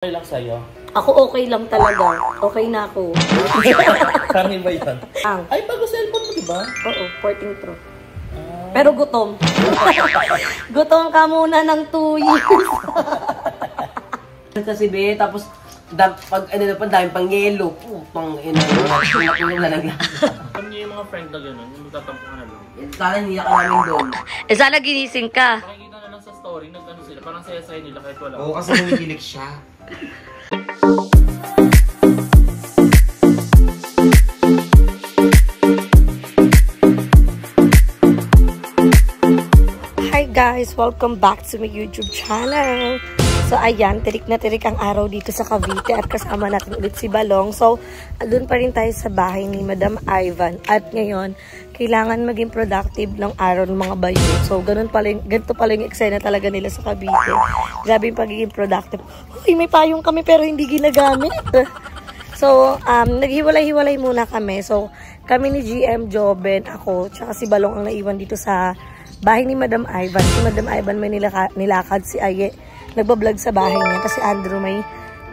Okay lang sa'yo? Ako okay lang talaga. Okay na ako. Kami ba yun? Ay, bago cellphone mo, diba? Oo, 14 Pro. Pero gutom. Gutom ka muna ng 2 years. Kasi be, tapos pag ano na pa, dahil pang yelo. Pang inatulong na lang. Alam niyo yung mga friend na gano'n, yung magtatampo ka na lang. Sana hindi ka namin doon. Eh sana ginising ka. Makikita na lang sa story, nag-ano sila, parang saya-saya nila kahit wala. Oo, kasi humihilig siya. Hi guys! Welcome back to my YouTube channel. So ayan, tirik na tirik ang araw dito sa Cavite at kasama natin ulit si Balong. So, andun pa rin tayo sa bahay ni Madam Ivan. At ngayon, kailangan maging productive ng araw ng mga bayo. So, ganito pala yung eksena talaga nila sa Cavite. Grabe yung pagiging productive. Uy, may payong kami pero hindi ginagamit. So, naghiwalay-hiwalay muna kami. So, kami ni GM, Joben, ako, tsaka si Balong ang naiwan dito sa bahay ni Madam Ivan. Si Madam Ivan may nilakad, si Aye nagbablog sa bahay niya kasi Andrew may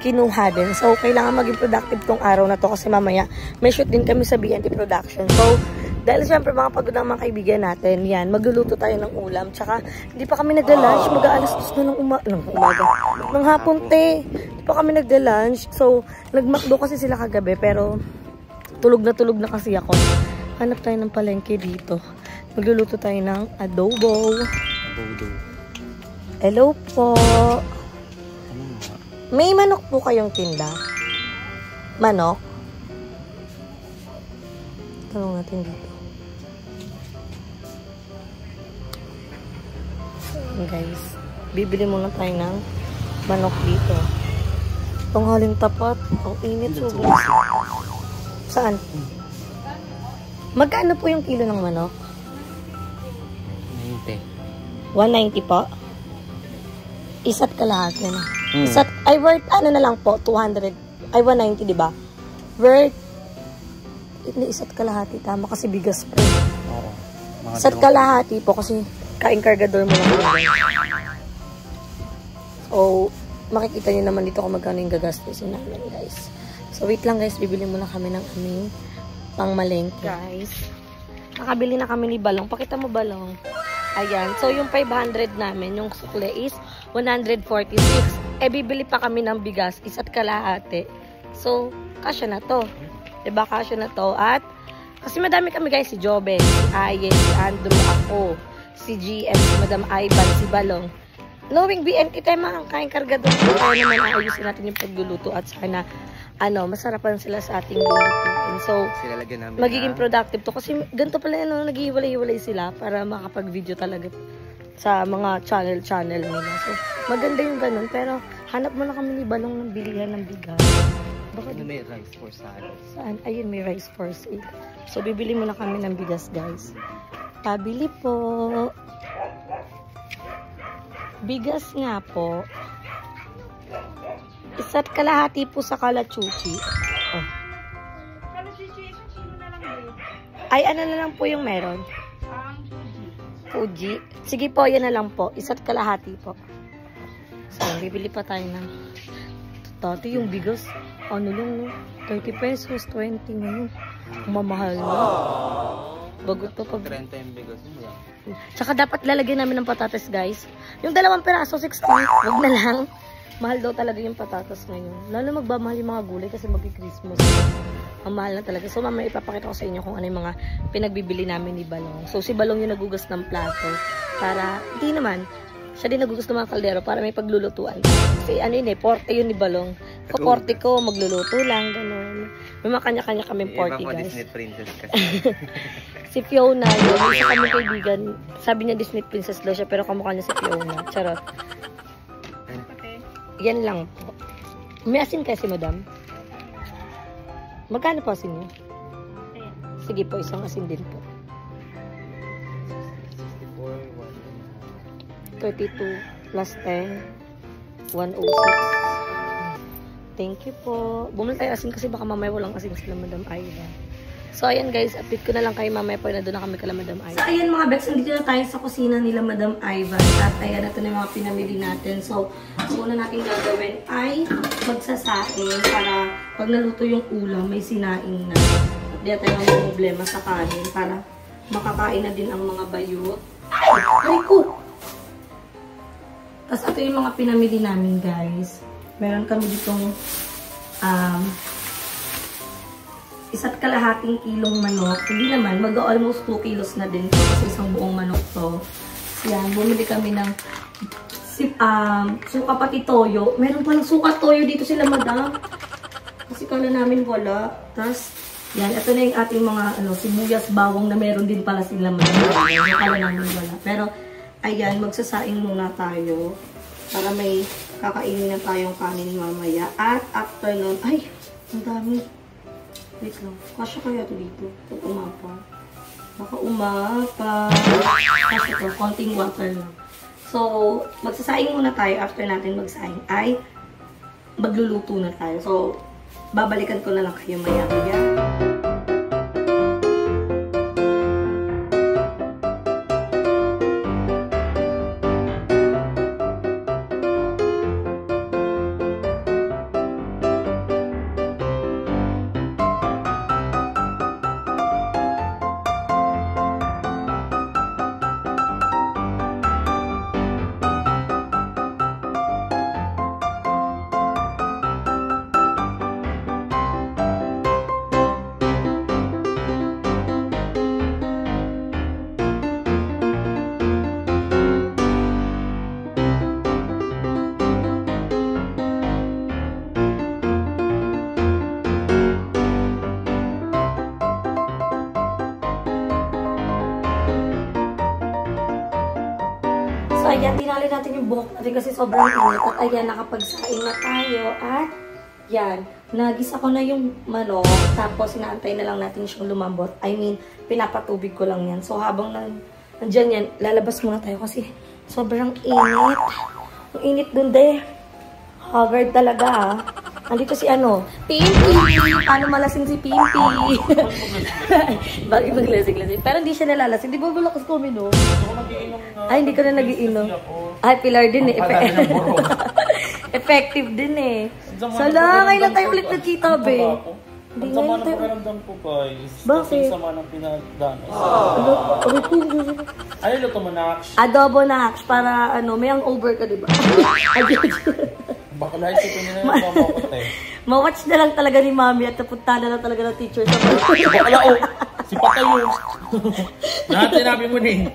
kinuha din. So, kailangan maging productive tong araw na to kasi mamaya may shoot din kami sa BNT Production. So, dahil siyempre mga pagod ng mga kaibigan natin, yan, magluluto tayo ng ulam. Tsaka, hindi pa kami nagda-lunch. Mag-aalas 2 na ng umaga. Ng hapon, te. Hindi pa kami nagda-lunch. So, nagmakdo kasi sila kagabi, pero tulog na kasi ako. Hanap tayo ng palengke dito. Magluluto tayo ng adobo. Hello po. May manok po kayong tinda? Manok? Tanong natin dito. Guys, bibili muna tayo ng manok dito. Tunghaling tapat. Ang init. Sobrang. Saan? Magkano po yung kilo ng manok? 90. 190 po? Isa't kalahati na. Isa't, ay worth, ano na lang po, 200. Ay, 190, di ba? Worth, hindi isa't kalahati. Tama kasi bigas pa. Oo. Isa't kalahati po kasi kain-kargador mo lang. So, makikita nyo naman dito kung magkano yung gagastusin namin, guys. So, wait lang, guys. Bibili muna kami ng aming pangmalengke. Guys, nakabili na kami ni Balong. Pakita mo, Balong. Ayan. So, yung 500 namin, yung sukle is 146. Eh, bibili pa kami ng bigas, isa't kalahati. So, kasya na to. Diba, kasya na to. At, kasi madami kami guys, si Joben, si Aye, si Andrew, ako, si GM, si Madam Ivan, si Balong. Knowing BNT tayo mga kain kargador. Kaya naman ayusin natin yung pagluluto at sana, masarapan sila sa ating lulutuin. So, magiging productive to. Kasi ganito pala naghihiwalay-hiwalay sila para makapag-video talaga sa mga channel nila. So, maganda yung ganun. Pero, hanap mo na kami ni Balong ng bilihan ng bigas. Baka may rice for sale. Saan? Ayun, may rice for sale. So, bibili mo na kami ng bigas, guys. Pabili po. Bigas nga po. Isa't kalahati po sa kalachuchi. Oh. Kalachuchi, isang kilo na lang din. Ay, ano na lang po yung meron? Fuji. Sige po, yan na lang po. Isa't kalahati po. So, bibili pa tayo ng tati yung bigas. Ano lang, no? 30 pesos, 20 ngayon. Mamahal na. Bagot to pag... 30 yung bigas mo. Tsaka dapat lalagyan namin ng patatas, guys. Yung 2 peraso, 60. Huwag na lang. Mahal daw talaga yung patatas ngayon. Lalo magmamahal yung mga gulay kasi magki-Christmas. Ang mahal na talaga. So, mamaya ipapakita ko sa inyo kung ano yung mga pinagbibili namin ni Balong. So, si Balong yung nagugas ng plato. Para, hindi naman, siya din nagugas ng mga kaldero para may paglulutuan. Kasi ano yun porte yun ni Balong. Kaporte ko, magluluto lang, gano'n. May mga kanya-kanya kaming porte, guys. Disney princess kasi. Si Fiona, yun. Isa kami kaibigan. Sabi niya Disney princess daw siya, pero kamukha niya si Fiona. Charot. Yan lang po. May asin kasi, madam? Magkano po asin niyo? Sige po, isang asin din po. 32 plus 10, 106. Thank you po. Bumili tayo asin kasi baka mamaya walang asin sila, Madam Aida. So, ayan guys, update ko na lang kayo mamaya pag nandun na kami kala Madam Ivan. So, ayan mga Bex, nandito na tayo sa kusina nila Madam Ivan. At ayan, ito na yung mga pinamili natin. So, ang una natin gagawin ay magsasaing para pag naluto yung ulam, may sinaing na. At di tayo may problema sa kanin para makakain na din ang mga bayot. Ay ko! Tapos ito yung mga pinamili namin guys. Meron kami ditong 1.5 kilong manok. Hindi naman, mag-almost 2 kilos na din ito kasi isang buong manok to. Yan, bumili kami ng suka pati toyo. Meron palang suka toyo dito sila Madam. Kasi kala namin wala. Tapos, yan, ito na yung ating mga sibuyas bawang na meron din pala sila Madam. Kala namin wala. Pero, ayan, magsasaing muna tayo para may kakainin na tayong kanin mamaya. At after nun, ay, ang dami. Wait lang. Kasya kaya ito dito? Pag umapa. Baka umapa. Kasya ito. Konting water lang. So, magsasaing muna tayo. After natin magsaing ay magluluto na tayo. So, babalikan ko na lang kayo maya-maya. So, ayan, tinali natin yung buhok natin kasi sobrang init. At ayan, nakapagsaing na tayo. At, yan, nagisa ko na yung manok. Tapos, inaantay na lang natin siyang lumambot. I mean, pinapatubig ko lang yan. So, habang nandyan yan, lalabas muna tayo kasi sobrang init. Ang init dun, de. Haggard talaga, ha. Andito si Pimpi! Paano malasing si Pimpi? Bakit maglasing-lasing? Pero hindi siya nalalasing. Di ba malakas ko uminom? Ay, hindi ko na nagiinom. Ay, Pilar din eh. Effective din eh. Salamat, kailan tayo ulit nagkita, be? Ang sama ng pakiramdam ko, guys. Bakit? Ang sama ng pinagdanas. Ano luto mo, Nax? Adobo, Nax. Para may hangover ka, di ba? Baka lahat ito nila yung mamakot eh. Ma-watch na lang talaga ni Mami at napunta na lang talaga ng teacher sa Bakla o! Si Patay yun! Lahat sinabi mo din.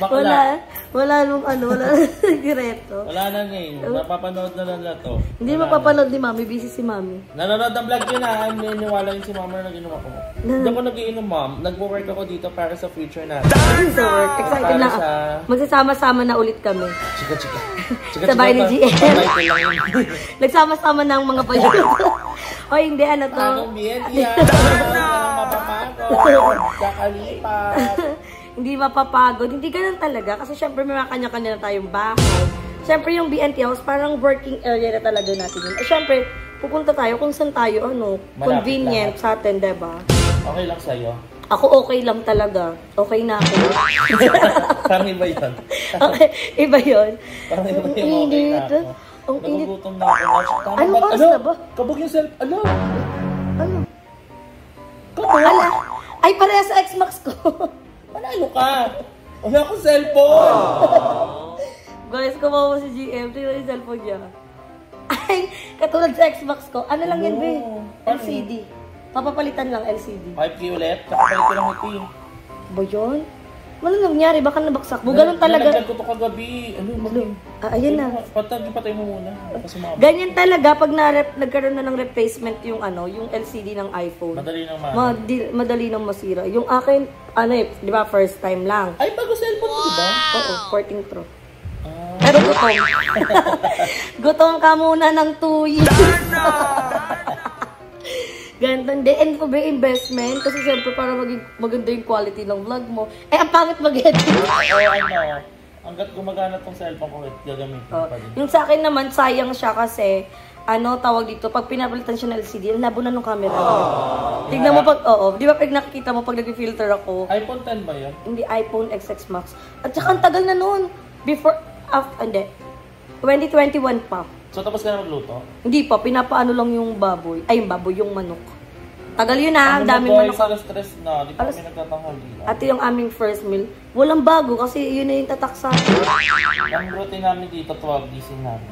Bakla. Wala nung wala nang sekreto. Wala na ngayon. Napapanood na lang na to. Hindi mapapanood ni Mami. Busy si Mami. Nanonood ng vlog yun ha. Hindi niwala yun si Mama na nag-inom ako. Hindi ako nag-iinom, Ma'am. Nagwo-work ako dito para sa future natin. Sa work. Excited na ako. Magsasama-sama na ulit kami. Chika. Sa bahay ni GM. Nagsama-sama ng mga payo. O hindi, to? Anong BNT yan? Anong mapapagod? Kakalipat. Hindi mapapagod. Hindi ganun talaga. Kasi syempre may mga kanya-kanya na tayong bahay. Syempre yung BNT house, parang working area na talaga natin yun. Syempre, pupunta tayo kung saan tayo, convenient sa atin, diba? Okay lang sa'yo? Ako okay lang talaga. Okay na ako. Parang iba yun. Okay, iba yun. Parang iba yung okay na ako. Ang init. Nagugutom na ako. Ano oras na ba? Kabog yung self. Ano? Kabog? Ay, pareha sa Xmax ko. Panalo ka. Wala akong cellphone. Guys, kumawa si GM. Tingnan yung cellphone niya. Ay, katulad sa Xbox ko. Ano lang yan, be? LCD. Papapalitan lang LCD. 5K ulit. Kakapalit ko lang ito. Ba yun? Wala nangyari. Baka nabaksak mo. Ganun talaga. Nalagyan ko ito kagabi. Ayun na. Patay mo muna. Ganyan talaga pag nagkaroon na ng replacement yung yung LCD ng iPhone. Madali nang madali nang masira. Yung akin, di ba, first time lang. Ay, bago cellphone mo, di ba? Oo, 14 Pro. Pero gutom. Gutom ka muna ng 2 years. Ganito. And for investment, kasi siyempre para maganda yung quality ng vlog mo. Eh, ang pangit mag-edit. Hanggat gumagana tong cellphone ko, gagamitin pa din. Yung sa akin naman, sayang siya kasi ano tawag dito, pag pinapalitan siya ng LCD, ang labo na ng camera. Tignan mo pag, di ba pag nakikita mo pag nag-filter ako, iPhone 10 ba yun? hindi iPhone XX Max. At saka ang tagal na noon. Before, hindi. 2021 pa. So tapos ka na magluto? Hindi pa, pinapaano lang yung baboy. Ay, yung baboy, yung manok. Tagal yun ang daming manok. Sa stress na, di pa kami nagtatanghali. Ito yung aming first meal. Walang bago kasi yun na yung tatak sa akin. Ang routine namin dito, 12 gising namin.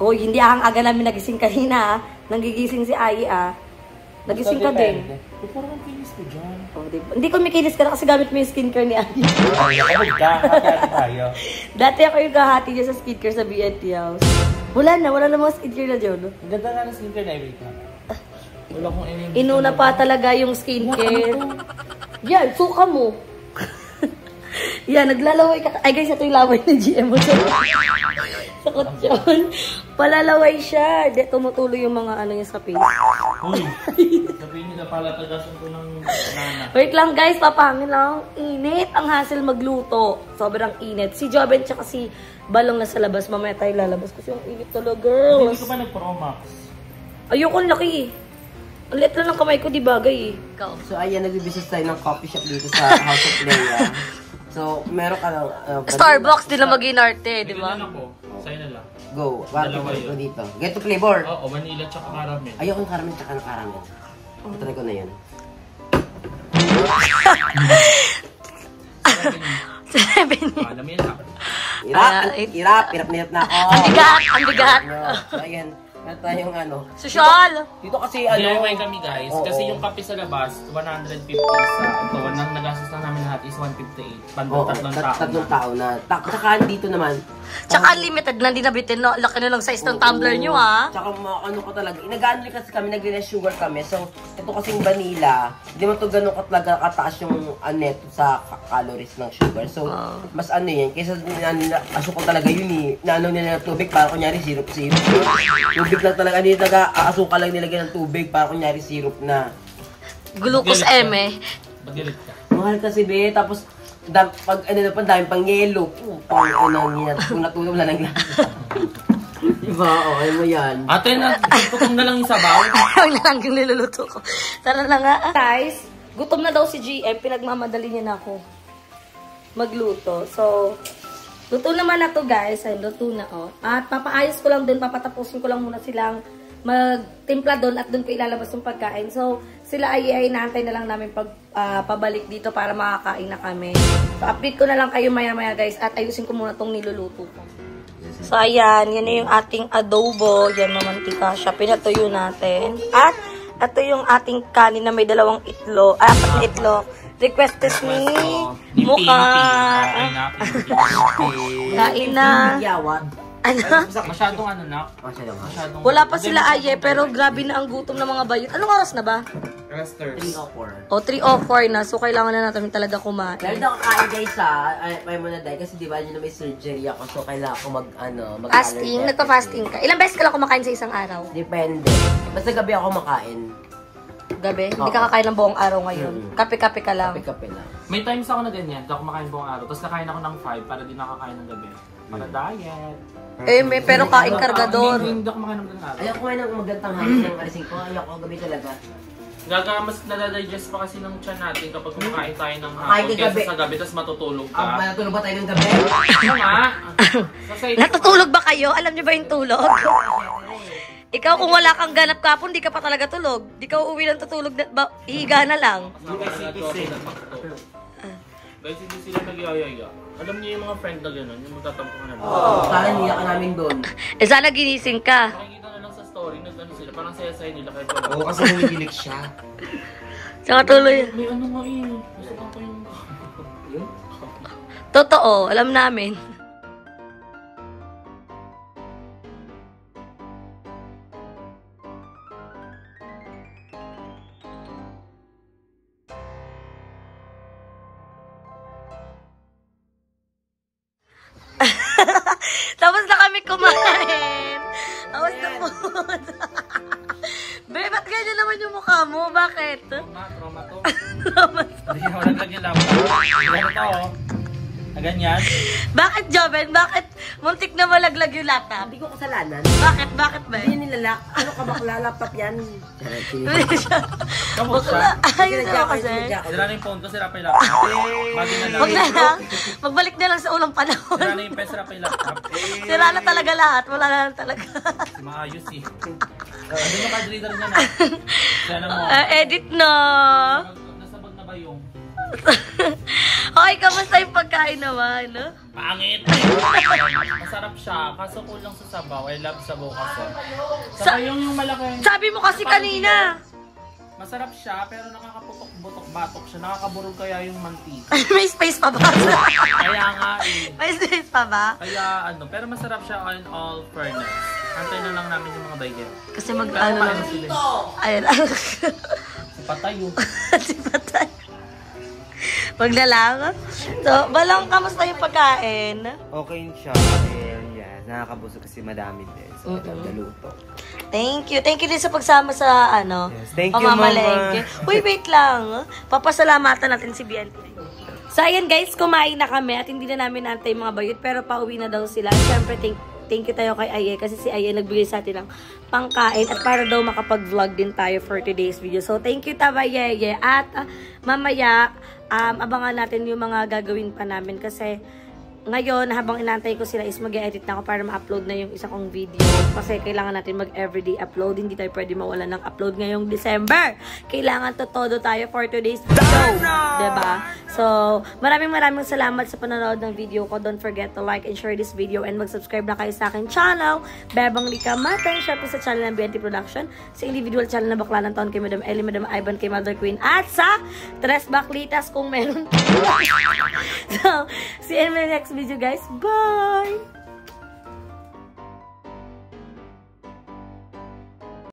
Hoy, hindi ang aga namin nagising kanina. Nanggigising si Ai Nagising ka din. Eh, parang ang kinis ko dyan. Oh, diba? Hindi ko mikinis ka na kasi gamit mo yung skincare ni Ai. Ay, ako hati tayo. Dati ako yung kahati niya sa skincare sa BNT House. Wala na mga skincare na dyan. No? Ang ganda nga ng skincare na wait lang. Wala kong Inuna pa talaga yung skincare. Yan, suka mo. Yan, naglalaway ka. Ay guys, ito yung laway ng GMO sa kutsyon. Palalaway siya. Di, tumutuloy yung mga ano niya sa face. Uy, sabihin nila pala tagasan ko ng nana. Wait lang guys, papangin lang. Init ang hassle magluto. Sobrang init. Si Joben tsaka si Balong nasa labas. Mamaya tayo lalabas kasi yung init talaga, girls. Hindi ko pa nag-Pro Max. Ayoko laki eh. Ang liit lang ng kamay ko, di bagay eh. Ikaw. So, ayan, nagbibusiness tayo ng coffee shop dito sa House of Leia. So, meron ka lang... Starbucks din na mag-inarte, di ba? Bigyan ako. Sa'yo na lang. Go. Dalawa Bakit ko yun. dito? Get to flavor. Oo, vanilla tsaka caramel. Ayoko yung caramel tsaka ng caramel. Try ko na yun. Alam mo yan lang. Hirap na ako. Ang bigat. So, ayan. Meron tayong ano. Social! Dito kasi ano. DIY kami guys, Oo. kasi yung kape sa labas, 150 sa ito, nang nagastos lang namin lahat is 158. Pandong tatlong tao na. Tsaka dito naman. Tsaka unlimited na din nabitin, no? Laki na lang size ng tumbler nyo, ha? Tsaka ano ko talaga, inagaan kasi kami, nagre-less sugar kami. So, ito kasing vanilla, hindi mo to ganun talaga kataas yung net sa calories ng sugar. So, mas ano yan, kaysa asukal talaga yun eh. Naano nila ng tubig, para kunyari syrup. Tubig lang talaga, hindi talaga asukal lang nilagyan ng tubig, para kunyari syrup na. Glucose M, eh. Pag-galit ka. Mahal kasi be, tapos pag ano na pa, dami pang yelo. Pang kung natulog na lang diba? Okay mo yan. Ate, tutong na lang yung sabaw. Ayaw na lang yung niluluto ko. Tara na nga. Guys, gutom na daw si GM. Pinagmamadali niya na ako magluto. So, luto naman na to guys. Ay, luto na oh. At papaayos ko lang dun. Papatapusin ko lang muna silang magtimpla doon at doon ko ilalabas yung pagkain. So, sila ay inaantay na lang namin pabalik dito para makakain na kami. So, update ko na lang kayo maya-maya guys at ayusin ko muna tong niluluto ko. So, ayan. Yan na yung ating adobo. Yan, mamantika siya. Pinatuyo natin. At, ito yung ating kanin na may 2 itlog. 4 itlog. Requested ni Mukha. Kain na. Ano? Masyadong ano na. Masyadong. Wala pa sila aye, pero grabe na ang gutom ng mga bayot. Anong oras na ba? Resters. 3 O, or 4. 3:04 na. So, kailangan na natin talaga kumain. Dahil na kakain guys ha, ay mo na dahil kasi di ba yun na may surgery ako, so kailangan ko mag Fasting? Nagpa-fasting ka? Ilang beses ka lang kumakain sa isang araw? Depende. Basta gabi ako makain. Gabi? Hindi ka kakain ng buong araw ngayon? Kape-kape ka lang? Kape-kape lang. May times ako na ganyan, hindi ako kumakain buong araw. Tapos nakain ako ng 5 para di nakakain ng gabi. Para diet. Pero kain kargador. Hindi ako kumakain ng buong araw. Ayaw ko ngayon ng magandang hangin ng arising ko. Ayaw ko gabi talaga. Mas nadadigest pa kasi ng tiyan natin kapag kumakain tayo ng Kain hapon ka kesa gabi. sa gabi, tapos matutulog ka. Matutulog ba tayo ng gabi? Ano nga? Natutulog ba kayo? Alam niyo ba yung tulog? Ikaw kung wala kang ganap kapon, di ka pa talaga tulog. Di ka uuwi ng tutulog, ihiga na lang. Guys, hindi sila nag-iayaya. Alam niyo yung mga friend na gano'n, yung magtatampuhan na lang. Sana niya ka namin doon. Sana ginising ka. Makikita na lang sa story, nag-ano sila, parang saya-saya nila kahit wala. Oo, kasi humihilig siya. Tsaka tuloy. May ano nga eh, gusto ko yung... Yun? Totoo, alam namin. Tapos na kami kumain. Tapos na po. Be, ba't ganyan naman yung mukha mo? Bakit? Trauma to. Hindi ako naglagyan lang. Ganito oh. Na ganyan. Bakit, Joven? Bakit Muntik na malaglag yung laptop. Hindi ko kasalanan. Bakit? Bakit ba? Hindi nilalak. Ano ka bakla? Laptop yan. Kamusta? Ayos ako kasi. Sira na yung phone ko, sira pa yung laptop. Bagay na lang. Huwag na lang. Magbalik na lang sa unang panahon. Sira na yung pen, sira pa yung laptop. Sira na talaga lahat. Wala na lang talaga. Maayos eh. Ano yung card reader niya na? Sana mo. Edit na. Nasabag na ba yung? Hoy, kamusta yung pagkain naman? No? Pangit! Masarap siya, kaso kulang sa sabaw. I love sabaw kasi. Saka yung malaki. Sabi mo kasi kanina. Masarap siya, pero nakakaputok-butok-batok siya. Nakakaburog kaya yung mantika. May space pa ba? Kaya nga eh. May space pa ba? Kaya ano, pero masarap siya on all fairness. Antay na lang namin yung mga bayan. Kasi Pero ano lang. paano sila? Ayun. Si Patay yun. Si Patay. Wag na lang. So, Balong, kamusta yung pagkain? Okay siya. And yeah, nakakabusog kasi madami din. So, naluto. Thank you. Thank you din sa pagsama sa ano. Yes, thank you, Mama. Mama. Uy, wait lang. Papasalamatan natin si BNT. So, ayan guys, kumain na kami at hindi na namin naantay mga bayot pero pauwi na daw sila. Siyempre, thank you tayo kay Aye kasi si Aye nagbigay sa atin ng pangkain at para daw makapag-vlog din tayo for today's video. So, thank you Taba Yeye. At mamaya, abangan natin yung mga gagawin pa namin kasi ngayon, habang inantay ko sila is mag-edit na ako para ma-upload na yung isa kong video. Kasi kailangan natin mag-everyday upload. Hindi tayo pwede mawala ng upload ngayong December. Kailangan todo tayo for today's video. Diba? So, maraming salamat sa panonood ng video ko. Don't forget to like and share this video and mag-subscribe na kayo sa aking channel. Bebang Lika Matang. Syempre sa channel ng BNT Production. Sa individual channel na Bakla ng Taon kay Madam Ellie, Madam Ivan, kay Mother Queen. At sa Tres Baklitas kung meron. So, see you in my next video guys. Bye!